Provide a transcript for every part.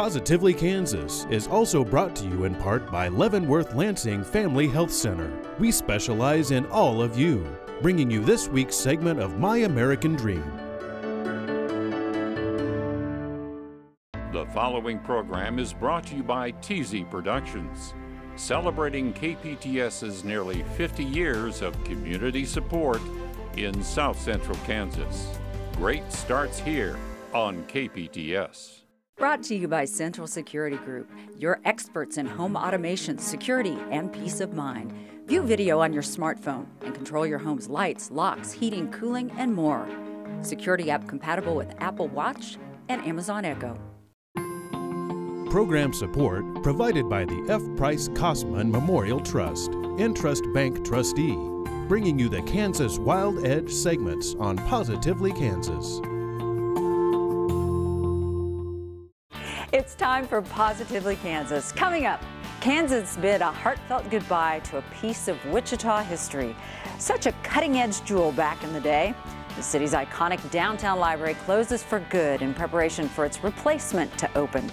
Positively Kansas is also brought to you in part by Leavenworth Lansing Family Health Center. We specialize in all of you, bringing you this week's segment of My American Dream. The following program is brought to you by TZ Productions, celebrating KPTS's nearly 50 years of community support in South Central Kansas. Great starts here on KPTS. Brought to you by Central Security Group, your experts in home automation, security, and peace of mind. View video on your smartphone and control your home's lights, locks, heating, cooling, and more. Security app compatible with Apple Watch and Amazon Echo. Program support provided by the F. Price Kosman Memorial Trust, Entrust Bank trustee, bringing you the Kansas Wild Edge segments on Positively Kansas. It's time for Positively Kansas. Coming up, Kansans bid a heartfelt goodbye to a piece of Wichita history. Such a cutting-edge jewel back in the day. The city's iconic downtown library closes for good in preparation for its replacement to open.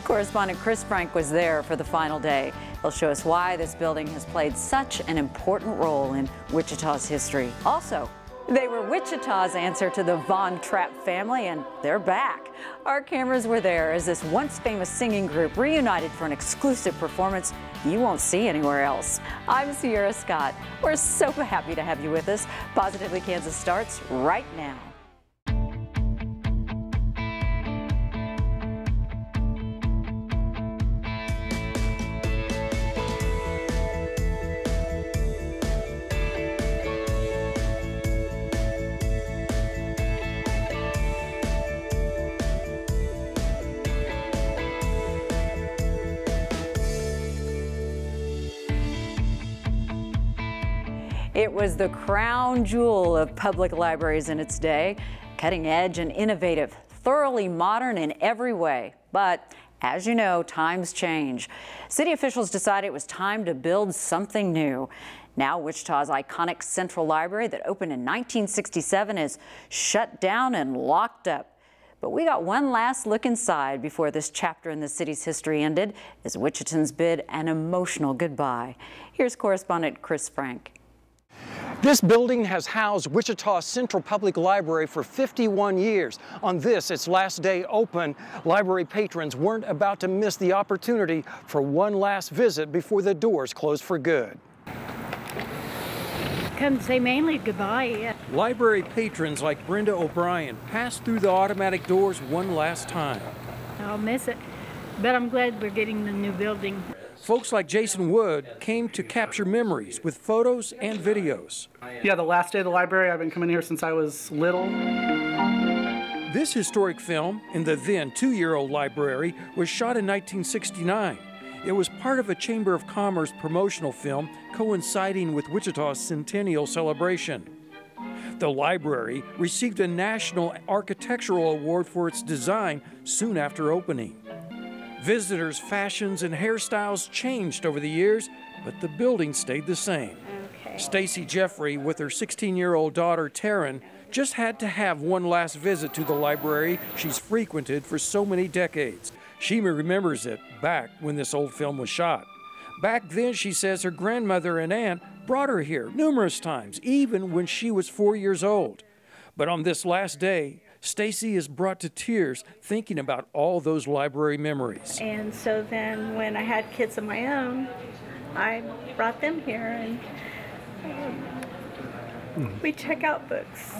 Correspondent Chris Frank was there for the final day. He'll show us why this building has played such an important role in Wichita's history. Also, they were Wichita's answer to the Trapp family, and they're back. Our cameras were there as this once famous singing group reunited for an exclusive performance you won't see anywhere else. I'm Sierra Scott. We're so happy to have you with us. Positively Kansas starts right now. It was the crown jewel of public libraries in its day, cutting edge and innovative, thoroughly modern in every way. But as you know, times change. City officials decided it was time to build something new. Now Wichita's iconic Central Library that opened in 1967 is shut down and locked up. But we got one last look inside before this chapter in the city's history ended as Wichitans bid an emotional goodbye. Here's correspondent Chris Frank. This building has housed Wichita Central Public Library for 51 years. On this, its last day open, library patrons weren't about to miss the opportunity for one last visit before the doors closed for good. Come say mainly goodbye. Library patrons like Brenda O'Brien passed through the automatic doors one last time. I'll miss it, but I'm glad we're getting the new building. Folks like Jason Wood came to capture memories with photos and videos. Yeah, the last day of the library, I've been coming here since I was little. This historic film in the then 2-year-old library was shot in 1969. It was part of a Chamber of Commerce promotional film coinciding with Wichita's centennial celebration. The library received a National Architectural Award for its design soon after opening. Visitors' fashions and hairstyles changed over the years, but the building stayed the same. Okay. Stacy Jeffrey, with her 16-year-old daughter Taryn, just had to have one last visit to the library she's frequented for so many decades. She remembers it back when this old film was shot. Back then, she says her grandmother and aunt brought her here numerous times, even when she was 4 years old. But on this last day, Stacy is brought to tears thinking about all those library memories. And so then when I had kids of my own, I brought them here and we check out books.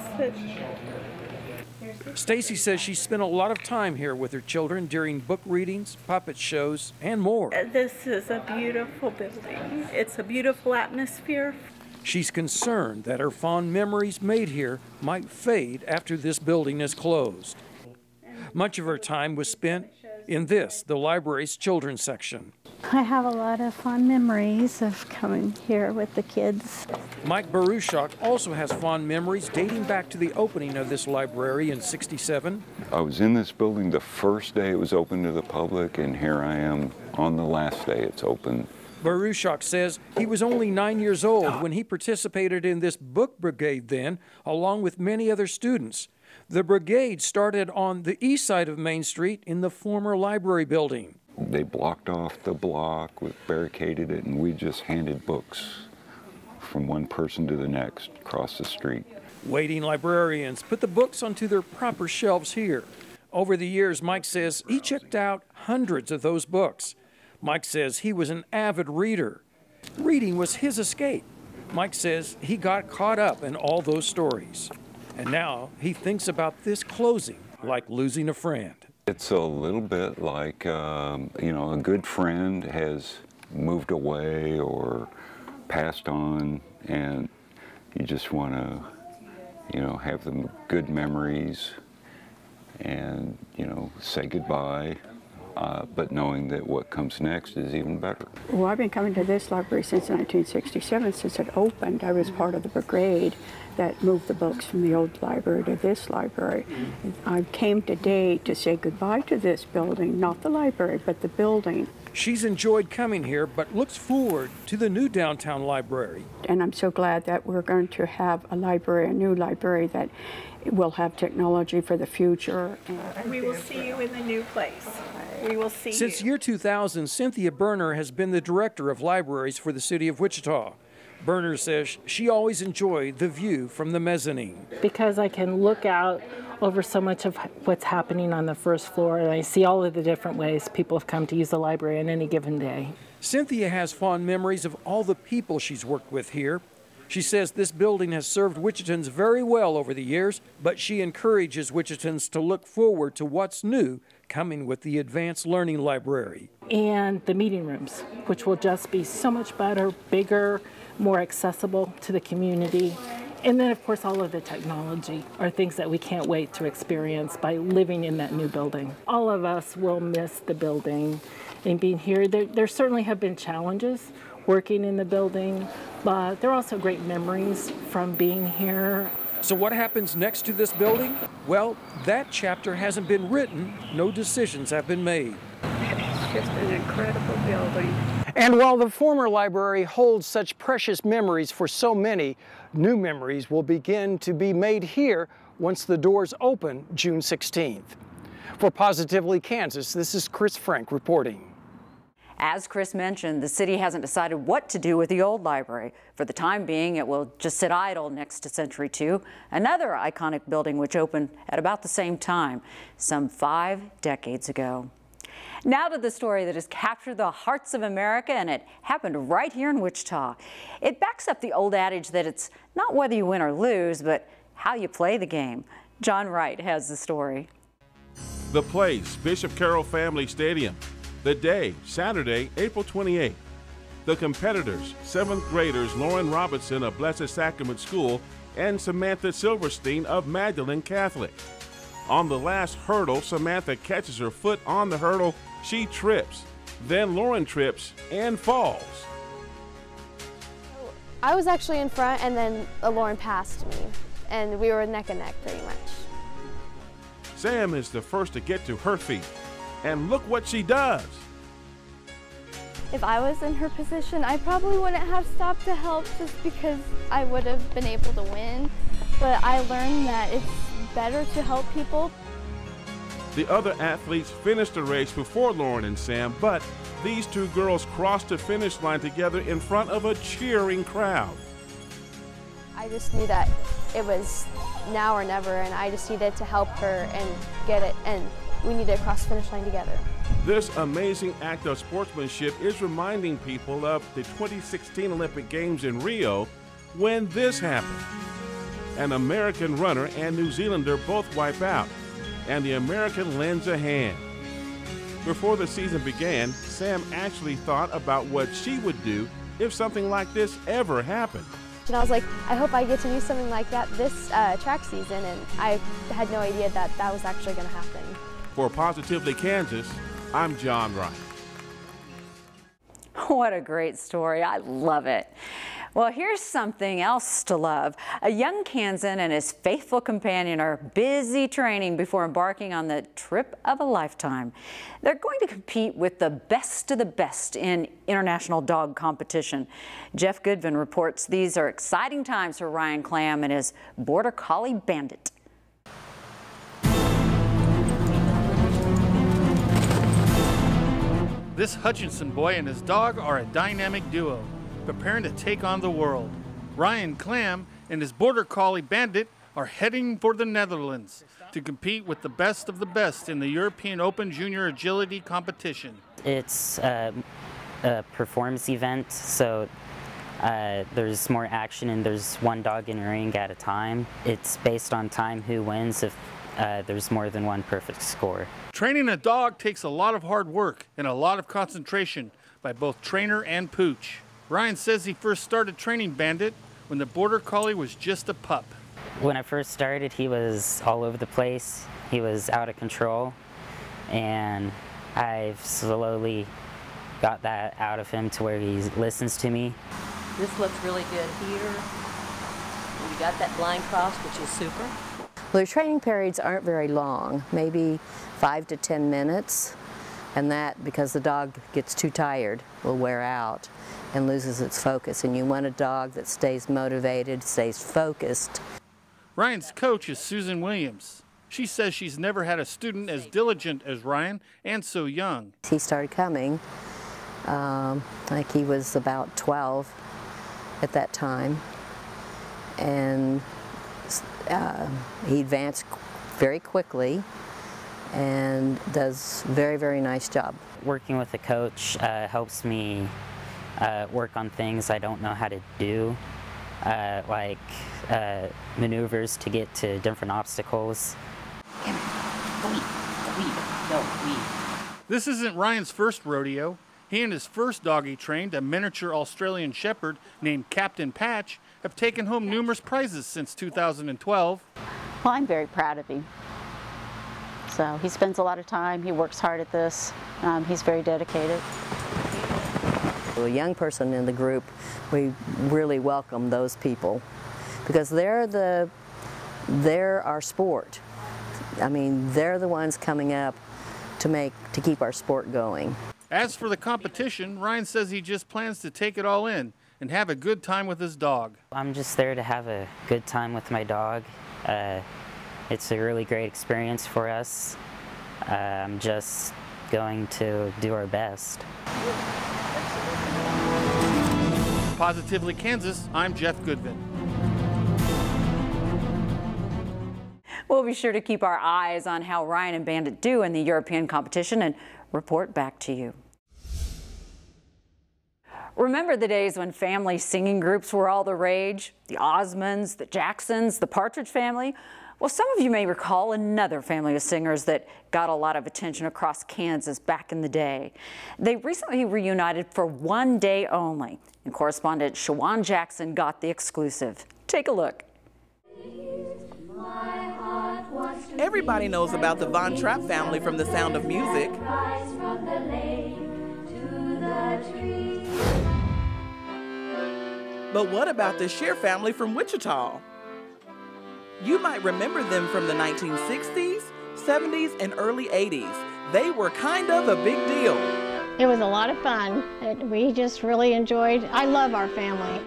Stacy says she spent a lot of time here with her children during book readings, puppet shows, and more. This is a beautiful building. It's a beautiful atmosphere. She's concerned that her fond memories made here might fade after this building is closed. Much of her time was spent in this, the library's children's section. I have a lot of fond memories of coming here with the kids. Mike Baruchak also has fond memories dating back to the opening of this library in '67. I was in this building the first day it was open to the public, and here I am on the last day it's open. Baruchak says he was only 9 years old when he participated in this book brigade then, along with many other students. The brigade started on the east side of Main Street in the former library building. They blocked off the block, we barricaded it, and we just handed books from one person to the next across the street. Waiting librarians put the books onto their proper shelves here. Over the years, Mike says he checked out hundreds of those books. Mike says he was an avid reader. Reading was his escape. Mike says he got caught up in all those stories. And now he thinks about this closing like losing a friend. It's a little bit like, you know, a good friend has moved away or passed on, and you just want to, you know, have them good memories and, you know, say goodbye, but knowing that what comes next is even better. Well, I've been coming to this library since 1967, since it opened. I was part of the brigade that moved the books from the old library to this library. I came today to say goodbye to this building, not the library, but the building. She's enjoyed coming here, but looks forward to the new downtown library. And I'm so glad that we're going to have a library, a new library that will have technology for the future. We will see you in the new place. We will see you. Since year 2000, Cynthia Berner has been the director of libraries for the city of Wichita. Berner says she always enjoyed the view from the mezzanine. Because I can look out over so much of what's happening on the first floor, and I see all of the different ways people have come to use the library on any given day. Cynthia has fond memories of all the people she's worked with here. She says this building has served Wichitans very well over the years, but she encourages Wichitans to look forward to what's new coming with the Advanced Learning Library. And the meeting rooms, which will just be so much better, bigger, more accessible to the community. And then, of course, all of the technology are things that we can't wait to experience by living in that new building. All of us will miss the building and being here. There certainly have been challenges working in the building, but there are also great memories from being here. So what happens next to this building? Well, that chapter hasn't been written. No decisions have been made. It's just an incredible building. And while the former library holds such precious memories for so many, new memories will begin to be made here once the doors open June 16th. For Positively Kansas, this is Chris Frank reporting. As Chris mentioned, the city hasn't decided what to do with the old library. For the time being, it will just sit idle next to Century 2, another iconic building which opened at about the same time, some 5 decades ago. Now to the story that has captured the hearts of America, and it happened right here in Wichita. It backs up the old adage that it's not whether you win or lose, but how you play the game. John Wright has the story. The place, Bishop Carroll Family Stadium. The day, Saturday, April 28th. The competitors, 7th graders Lauren Robinson of Blessed Sacrament School and Samantha Silverstein of Magdalene Catholic. On the last hurdle, Samantha catches her foot on the hurdle. She trips. Then Lauren trips and falls. I was actually in front, and then Lauren passed me, and we were neck and neck pretty much. Sam is the first to get to her feet. And look what she does. If I was in her position, I probably wouldn't have stopped to help just because I would have been able to win. But I learned that it's better to help people. The other athletes finished the race before Lauren and Sam, but these two girls crossed the finish line together in front of a cheering crowd. I just knew that it was now or never, and I just needed to help her and get it, and we need to cross the finish line together. This amazing act of sportsmanship is reminding people of the 2016 Olympic Games in Rio when this happened. An American runner and New Zealander both wipe out, and the American lends a hand. Before the season began, Sam actually thought about what she would do if something like this ever happened. And I was like, I hope I get to do something like that this track season, and I had no idea that that was actually going to happen. For Positively Kansas, I'm John Wright. What a great story. I love it. Well, here's something else to love. A young Kansan and his faithful companion are busy training before embarking on the trip of a lifetime. They're going to compete with the best of the best in international dog competition. Jeff Goodvin reports these are exciting times for Ryan Clam and his Border Collie Bandit. This Hutchinson boy and his dog are a dynamic duo, preparing to take on the world. Ryan Clam and his border collie Bandit are heading for the Netherlands to compete with the best of the best in the European Open Junior Agility competition. It's a performance event, so there's more action and there's one dog in a ring at a time. It's based on time who wins if there's more than one perfect score. Training a dog takes a lot of hard work and a lot of concentration by both trainer and pooch. Ryan says he first started training Bandit when the border collie was just a pup. When I first started, he was all over the place. He was out of control, and I've slowly got that out of him to where he listens to me. This looks really good here. We got that blind cross, which is super. Well, the training periods aren't very long, maybe 5 to 10 minutes, and that, because the dog gets too tired, will wear out and loses its focus, and you want a dog that stays motivated, stays focused. Ryan's coach is Susan Williams. She says she's never had a student as diligent as Ryan and so young. He started coming, I think he was about 12 at that time, and he advanced very quickly and does a very, very nice job. Working with a coach helps me work on things I don't know how to do, like maneuvers to get to different obstacles. This isn't Ryan's first rodeo. He and his first dog he trained, a miniature Australian Shepherd named Captain Patch, have taken home numerous prizes since 2012. Well, I'm very proud of him. So he spends a lot of time, he works hard at this, he's very dedicated. A young person in the group, we really welcome those people because they're our sport. I mean, they're the ones coming up to keep our sport going. As for the competition, Ryan says he just plans to take it all in and have a good time with his dog. I'm just there to have a good time with my dog. It's a really great experience for us. I'm just going to do our best. Positively Kansas, I'm Jeff Goodvin. We'll be sure to keep our eyes on how Ryan and Bandit do in the European competition and report back to you. Remember the days when family singing groups were all the rage? The Osmonds, the Jacksons, the Partridge Family? Well, some of you may recall another family of singers that got a lot of attention across Kansas back in the day. They recently reunited for one day only, and correspondent Shawan Jackson got the exclusive. Take a look. Everybody knows about the Von Trapp family from The Sound of Music. But what about the Scheer family from Wichita? You might remember them from the 1960s, 70s, and early 80s. They were kind of a big deal. It was a lot of fun. We just really enjoyed. I love our family.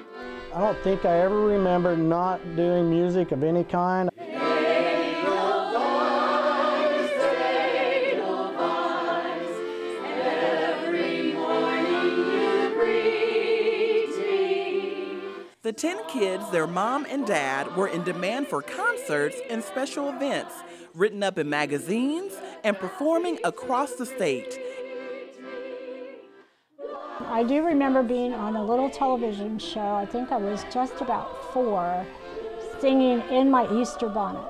I don't think I ever remember not doing music of any kind. The 10 kids, their mom and dad, were in demand for concerts and special events, written up in magazines and performing across the state. I do remember being on a little television show, I think I was just about 4, singing in my Easter bonnet.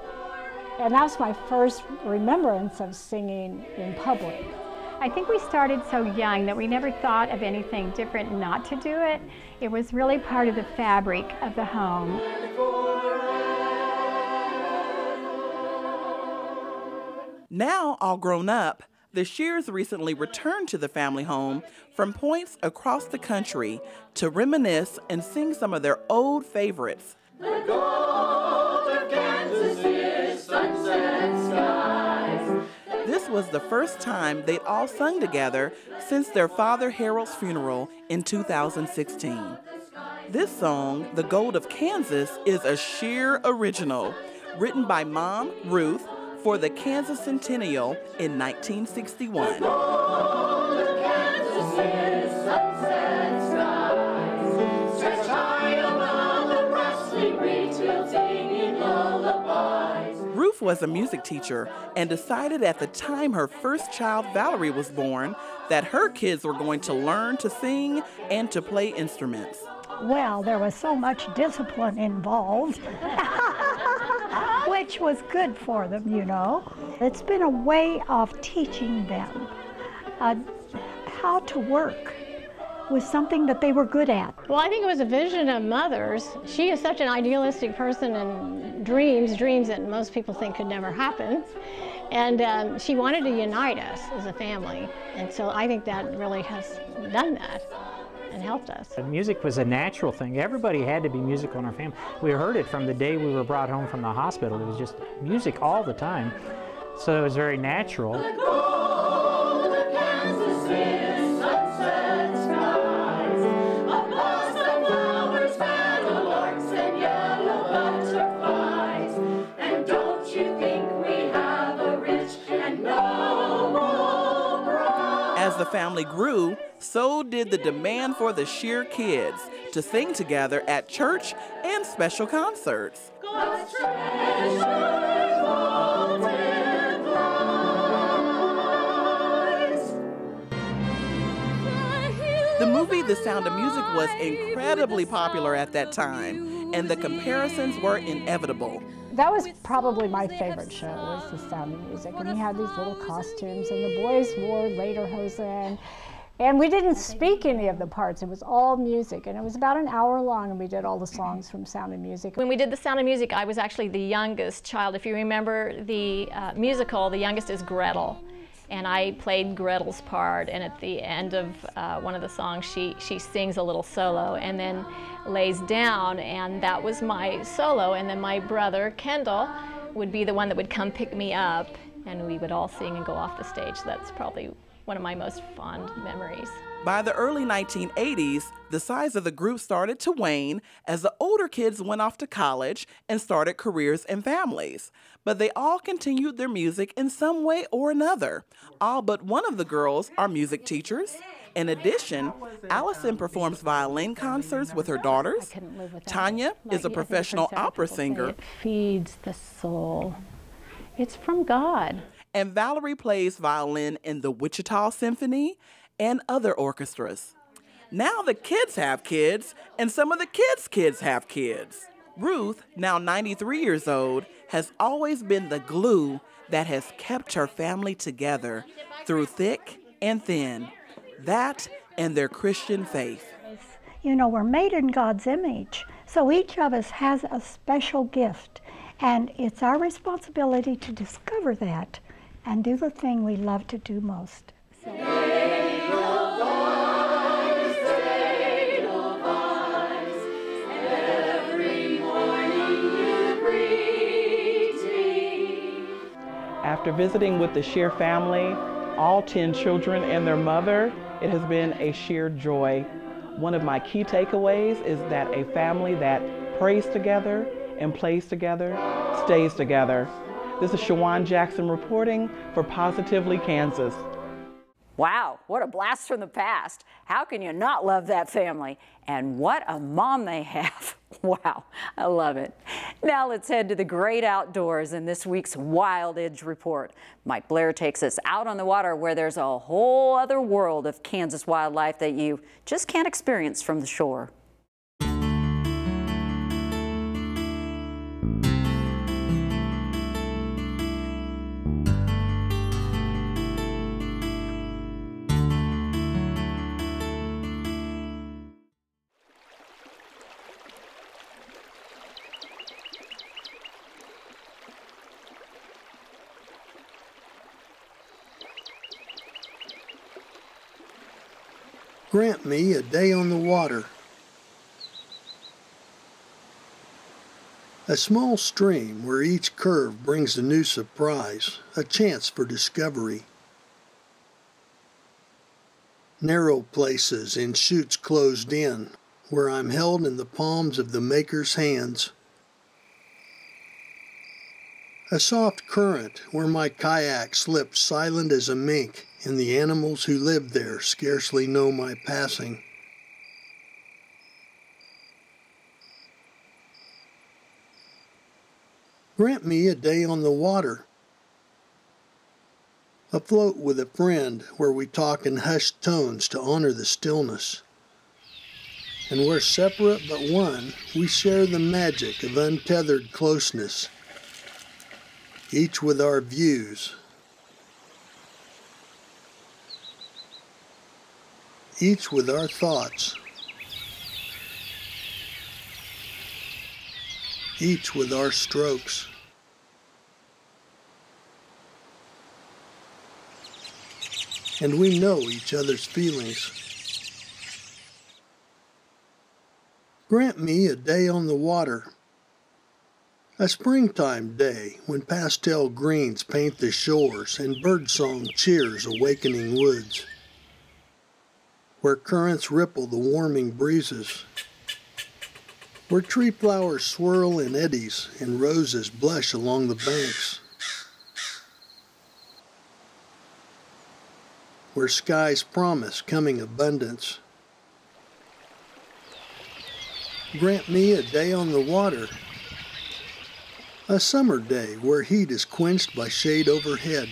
And that was my first remembrance of singing in public. I think we started so young that we never thought of anything different not to do it. It was really part of the fabric of the home. Now all grown up, the Shears recently returned to the family home from points across the country to reminisce and sing some of their old favorites. The gold of Kansas is sunset skies. This was the first time they'd all sung together since their father Harold's funeral in 2016. This song, The Gold of Kansas, is a Sheer original, written by Mom, Ruth, for the Kansas Centennial in 1961. Kansas's sunset skies stretch high above the rustling reeds, we'll sing in lullabies. Ruth was a music teacher and decided at the time her first child, Valerie, was born that her kids were going to learn to sing and to play instruments. Well, there was so much discipline involved, which was good for them, you know. It's been a way of teaching them how to work with something that they were good at. Well, I think it was a vision of Mother's. She is such an idealistic person and dreams that most people think could never happen. And she wanted to unite us as a family. And so I think that really has done that and helped us. Music was a natural thing. Everybody had to be musical in our family. We heard it from the day we were brought home from the hospital. It was just music all the time. So it was very natural. As the family grew, so did the demand for the Shear kids to sing together at church and special concerts. God's treasures The movie The Sound of Music was incredibly popular at that time, and the comparisons were inevitable. That was probably my favorite show, was The Sound of Music. And we had these little costumes, and the boys wore lederhosen. And we didn't speak any of the parts. It was all music. And it was about an hour long, and we did all the songs from Sound of Music. When we did The Sound of Music, I was actually the youngest child. If you remember the musical, the youngest is Gretel. And I played Gretel's part, and at the end of one of the songs, she sings a little solo and then lays down, and that was my solo. And then my brother, Kendall, would be the one that would come pick me up, and we would all sing and go off the stage. That's probably one of my most fond memories. By the early 1980s, the size of the group started to wane as the older kids went off to college and started careers and families. But they all continued their music in some way or another. All but one of the girls are music teachers. In addition, Allison performs violin concerts with her daughters. Tanya is a professional opera singer. It feeds the soul. It's from God. And Valerie plays violin in the Wichita Symphony and other orchestras. Now the kids have kids, and some of the kids' have kids. Ruth, now 93 years old, has always been the glue that has kept her family together through thick and thin. That and their Christian faith. You know, we're made in God's image, so each of us has a special gift, and it's our responsibility to discover that and do the thing we love to do most. After visiting with the Scheer family, all 10 children and their mother, it has been a sheer joy. One of my key takeaways is that a family that prays together and plays together stays together. This is Shawan Jackson reporting for Positively Kansas. Wow, what a blast from the past. How can you not love that family? And what a mom they have. Wow, I love it. Now let's head to the great outdoors in this week's Wild Edge Report. Mike Blair takes us out on the water where there's a whole other world of Kansas wildlife that you just can't experience from the shore. Grant me a day on the water. A small stream where each curve brings a new surprise, a chance for discovery. Narrow places in chutes closed in, where I'm held in the palms of the Maker's hands. A soft current where my kayak slips silent as a mink, and the animals who live there scarcely know my passing. Grant me a day on the water, afloat with a friend where we talk in hushed tones to honor the stillness, and where separate but one, we share the magic of untethered closeness, each with our views, each with our thoughts, each with our strokes. And we know each other's feelings. Grant me a day on the water, a springtime day when pastel greens paint the shores and birdsong cheers awakening woods, where currents ripple the warming breezes, where tree flowers swirl in eddies and roses blush along the banks, where skies promise coming abundance. Grant me a day on the water, a summer day where heat is quenched by shade overhead,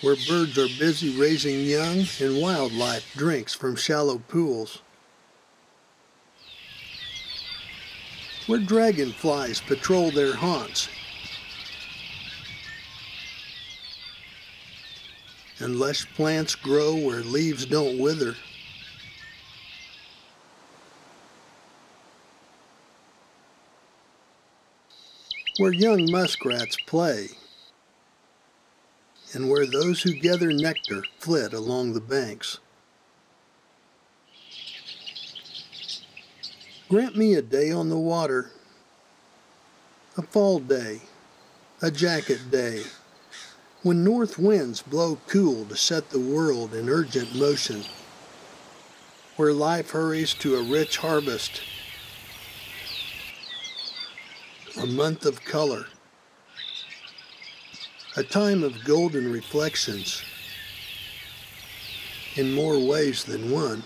where birds are busy raising young and wildlife drinks from shallow pools, where dragonflies patrol their haunts, and lush plants grow where leaves don't wither. Where young muskrats play, and where those who gather nectar flit along the banks. Grant me a day on the water, a fall day, a jacket day, when north winds blow cool to set the world in urgent motion, where life hurries to a rich harvest, a month of color, a time of golden reflections, in more ways than one.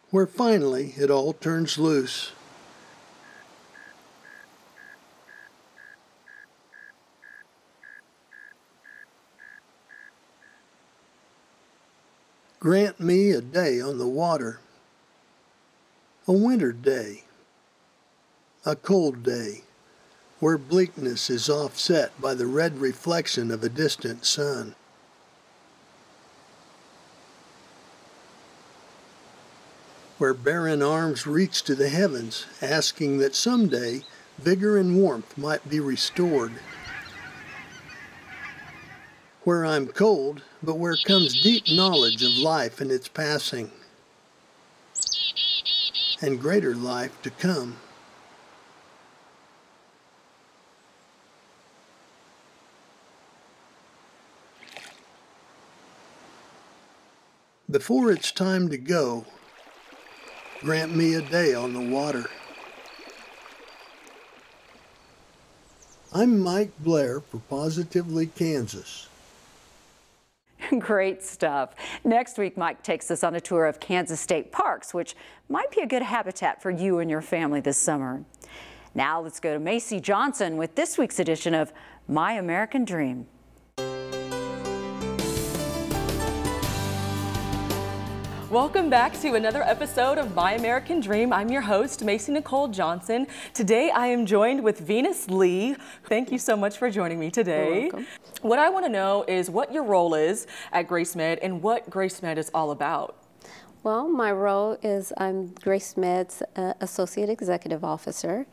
Where finally it all turns loose. Grant me a day on the water, a winter day, a cold day, where bleakness is offset by the red reflection of a distant sun. Where barren arms reach to the heavens, asking that someday vigor and warmth might be restored. Where I'm cold, but where comes deep knowledge of life and its passing, and greater life to come. Before it's time to go, grant me a day on the water. I'm Mike Blair for Positively Kansas. Great stuff. Next week, Mike takes us on a tour of Kansas state parks, which might be a good habitat for you and your family this summer. Now let's go to Macy Johnson with this week's edition of My American Dream. Welcome back to another episode of My American Dream. I'm your host, Macy Nicole Johnson. Today I am joined with Venus Lee. Thank you so much for joining me today. You're welcome. What I want to know is what your role is at GraceMed and what GraceMed is all about. Well, my role is I'm GraceMed's Associate Executive Officer.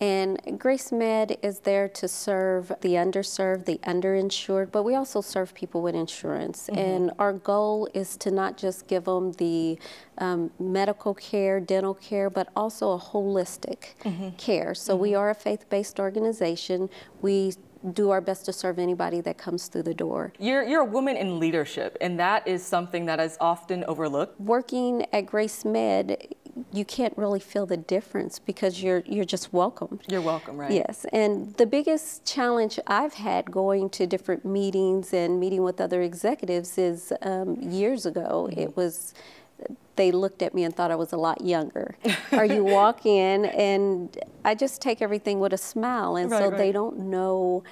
And GraceMed is there to serve the underserved, the underinsured, but we also serve people with insurance. Mm-hmm. And our goal is to not just give them the medical care, dental care, but also a holistic care. So we are a faith-based organization. We do our best to serve anybody that comes through the door. You're a woman in leadership, and that is something that is often overlooked. Working at Grace Med, you can't really feel the difference because you're just welcome. You're welcome, right? Yes, and the biggest challenge I've had going to different meetings and meeting with other executives is years ago, it was, they looked at me and thought I was a lot younger. Or you walk in and I just take everything with a smile, and so they don't know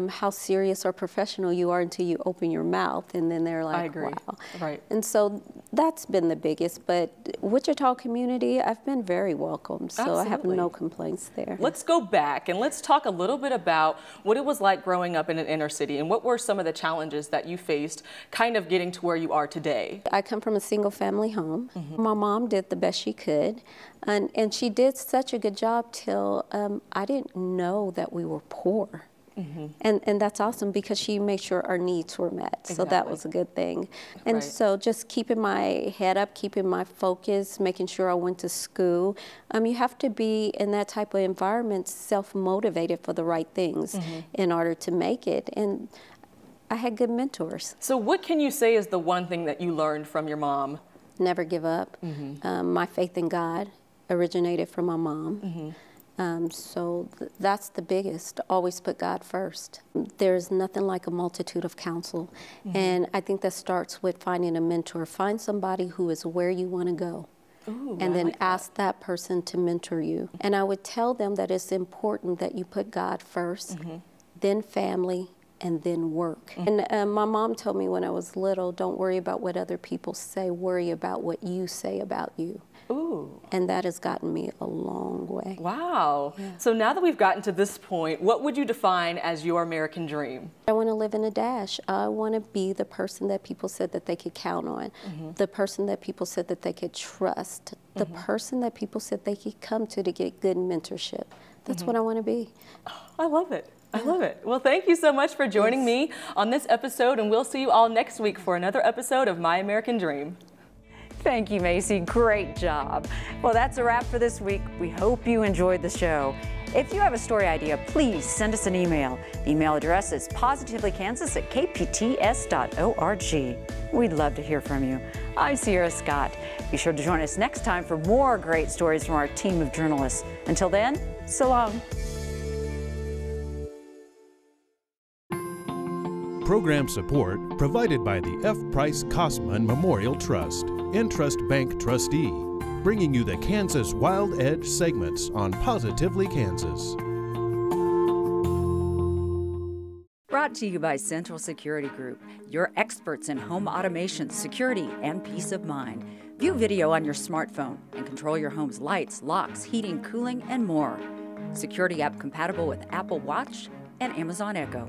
how serious or professional you are until you open your mouth, and then they're like, wow. Right. And so that's been the biggest, but Wichita community, I've been very welcomed, so Absolutely. I have no complaints there. Let's go back and let's talk a little bit about what it was like growing up in an inner city, and what were some of the challenges that you faced kind of getting to where you are today. I come from a single family home. My mom did the best she could, and she did such a good job till I didn't know that we were poor. And that's awesome because she made sure our needs were met. So that was a good thing. And so just keeping my head up, keeping my focus, making sure I went to school. You have to be in that type of environment self-motivated for the right things in order to make it. And I had good mentors. So what can you say is the one thing that you learned from your mom? Never give up. My faith in God originated from my mom. So that's the biggest. Always put God first. There's nothing like a multitude of counsel. And I think that starts with finding a mentor. Find somebody who is where you want to go. Ooh, and then ask that person to mentor you. And I would tell them that it's important that you put God first, then family, and then work. And my mom told me when I was little, don't worry about what other people say, worry about what you say about you. Ooh. And that has gotten me a long way. Wow. Yeah. So now that we've gotten to this point, what would you define as your American dream? I want to live in a dash. I want to be the person that people said that they could count on, the person that people said that they could trust, the person that people said they could come to get good mentorship. That's what I want to be. Oh, I love it. I love it. Well, thank you so much for joining me on this episode, and we'll see you all next week for another episode of My American Dream. Thank you, Macy. Great job. Well, that's a wrap for this week. We hope you enjoyed the show. If you have a story idea, please send us an email. The email address is positivelykansas@kpts.org. We'd love to hear from you. I'm Sierra Scott. Be sure to join us next time for more great stories from our team of journalists. Until then, so long. Program support provided by the F. Price Kosman Memorial Trust, Entrust Bank trustee, bringing you the Kansas Wild Edge segments on Positively Kansas. Brought to you by Central Security Group, your experts in home automation, security, and peace of mind. View video on your smartphone and control your home's lights, locks, heating, cooling, and more. Security app compatible with Apple Watch and Amazon Echo.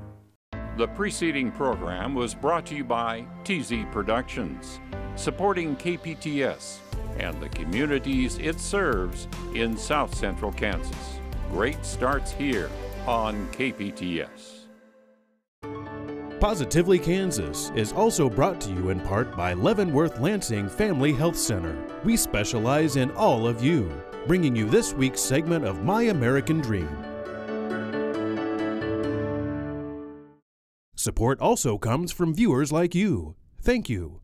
The preceding program was brought to you by TZ Productions, supporting KPTS and the communities it serves in South Central Kansas. Great starts here on KPTS. Positively Kansas is also brought to you in part by Leavenworth Lansing Family Health Center. We specialize in all of you, bringing you this week's segment of My American Dream. Support also comes from viewers like you. Thank you.